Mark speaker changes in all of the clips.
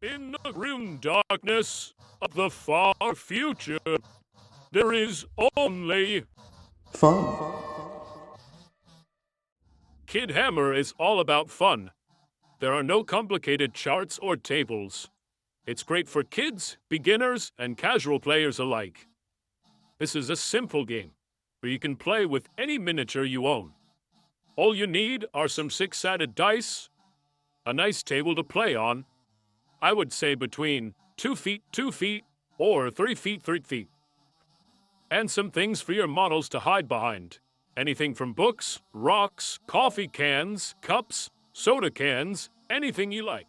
Speaker 1: In the grim darkness of the far future, there is only
Speaker 2: Fun.
Speaker 1: KIDHAMMER is all about fun. There are no complicated charts or tables. It's great for kids, beginners, and casual players alike. This is a simple game where you can play with any miniature you own. All you need are some six-sided dice, a nice table to play on. I would say between 2 feet, 2 feet, or 3 feet, 3 feet. And some things for your models to hide behind. Anything from books, rocks, coffee cans, cups, soda cans, anything you like.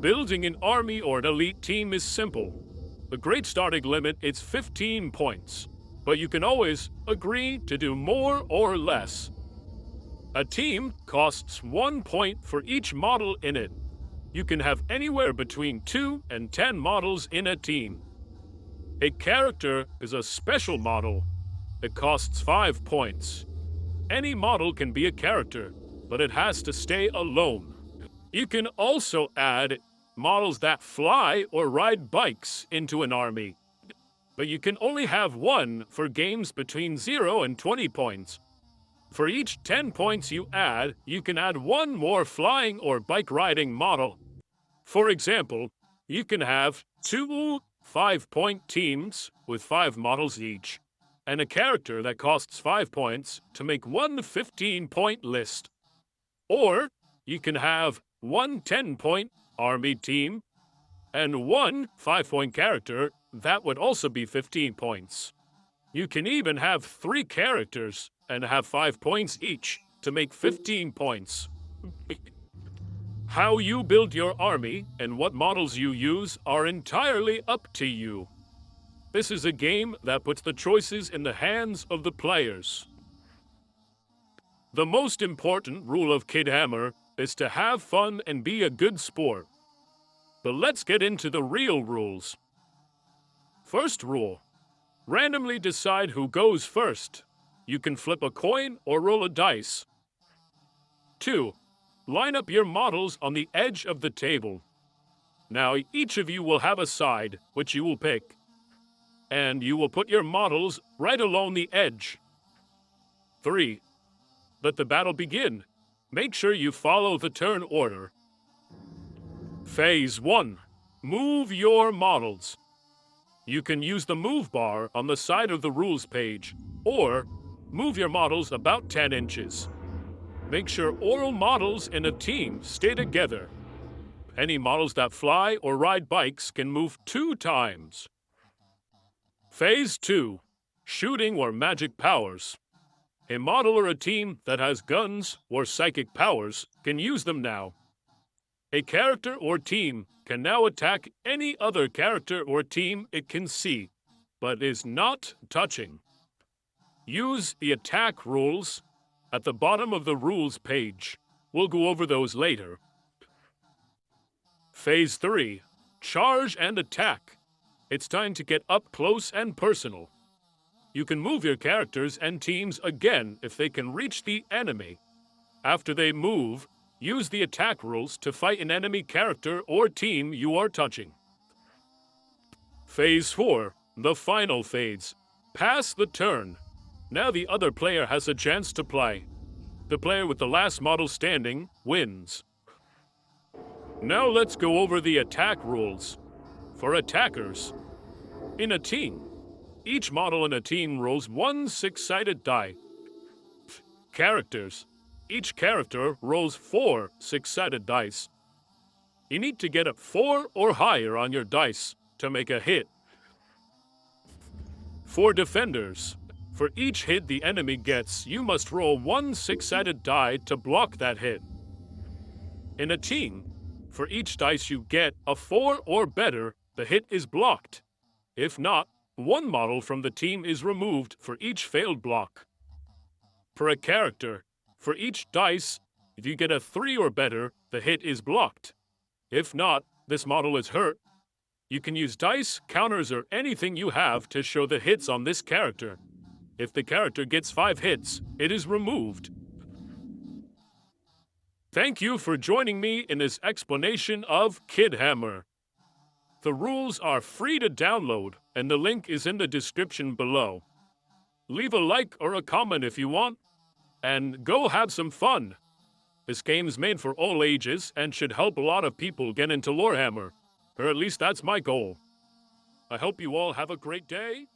Speaker 1: Building an army or an elite team is simple. The great starting limit is 15 points, but you can always agree to do more or less. A team costs 1 point for each model in it. You can have anywhere between 2 and 10 models in a team. A character is a special model. It costs 5 points. Any model can be a character, but it has to stay alone. You can also add models that fly or ride bikes into an army, but you can only have one for games between 0 and 20 points. For each 10 points you add, you can add one more flying or bike riding model. For example, you can have 2 5-point teams with 5 models each, and a character that costs 5 points to make one 15-point list. Or you can have one 10-point army team and one 5-point character that would also be 15 points. You can even have 3 characters and have 5 points each to make 15 points. How you build your army and what models you use are entirely up to you. This is a game that puts the choices in the hands of the players. The most important rule of KIDHAMMER is to have fun and be a good sport. But let's get into the real rules. First rule: randomly decide who goes first. You can flip a coin or roll a dice. 2. Line up your models on the edge of the table. Now, each of you will have a side, which you will pick, and you will put your models right along the edge. 3. Let the battle begin. Make sure you follow the turn order. Phase 1. Move your models. You can use the move bar on the side of the rules page, or move your models about 10 inches. Make sure all models in a team stay together. Any models that fly or ride bikes can move 2 times. Phase 2. Shooting or magic powers. A model or a team that has guns or psychic powers can use them now. A character or team can now attack any other character or team it can see, but is not touching. Use the attack rules at the bottom of the rules page. We'll go over those later. Phase 3. Charge and attack. It's time to get up close and personal. You can move your characters and teams again if they can reach the enemy. After they move, use the attack rules to fight an enemy character or team you are touching. Phase 4. The final phase. Pass the turn. Now the other player has a chance to play. The player with the last model standing wins. Now let's go over the attack rules. For attackers, in a team, each model in a team rolls 1 6-sided die. Characters, each character rolls 4 6-sided dice. You need to get a 4 or higher on your dice to make a hit. For defenders, for each hit the enemy gets, you must roll 1 6-sided die to block that hit. In a team, for each dice you get a 4 or better, the hit is blocked. If not, 1 model from the team is removed for each failed block. For a character, for each dice, if you get a 3 or better, the hit is blocked. If not, this model is hurt. You can use dice, counters, or anything you have to show the hits on this character. If the character gets 5 hits, it is removed. Thank you for joining me in this explanation of KIDHAMMER. The rules are free to download, and the link is in the description below. Leave a like or a comment if you want, and go have some fun. This game's made for all ages and should help a lot of people get into Warhammer, or at least that's my goal. I hope you all have a great day.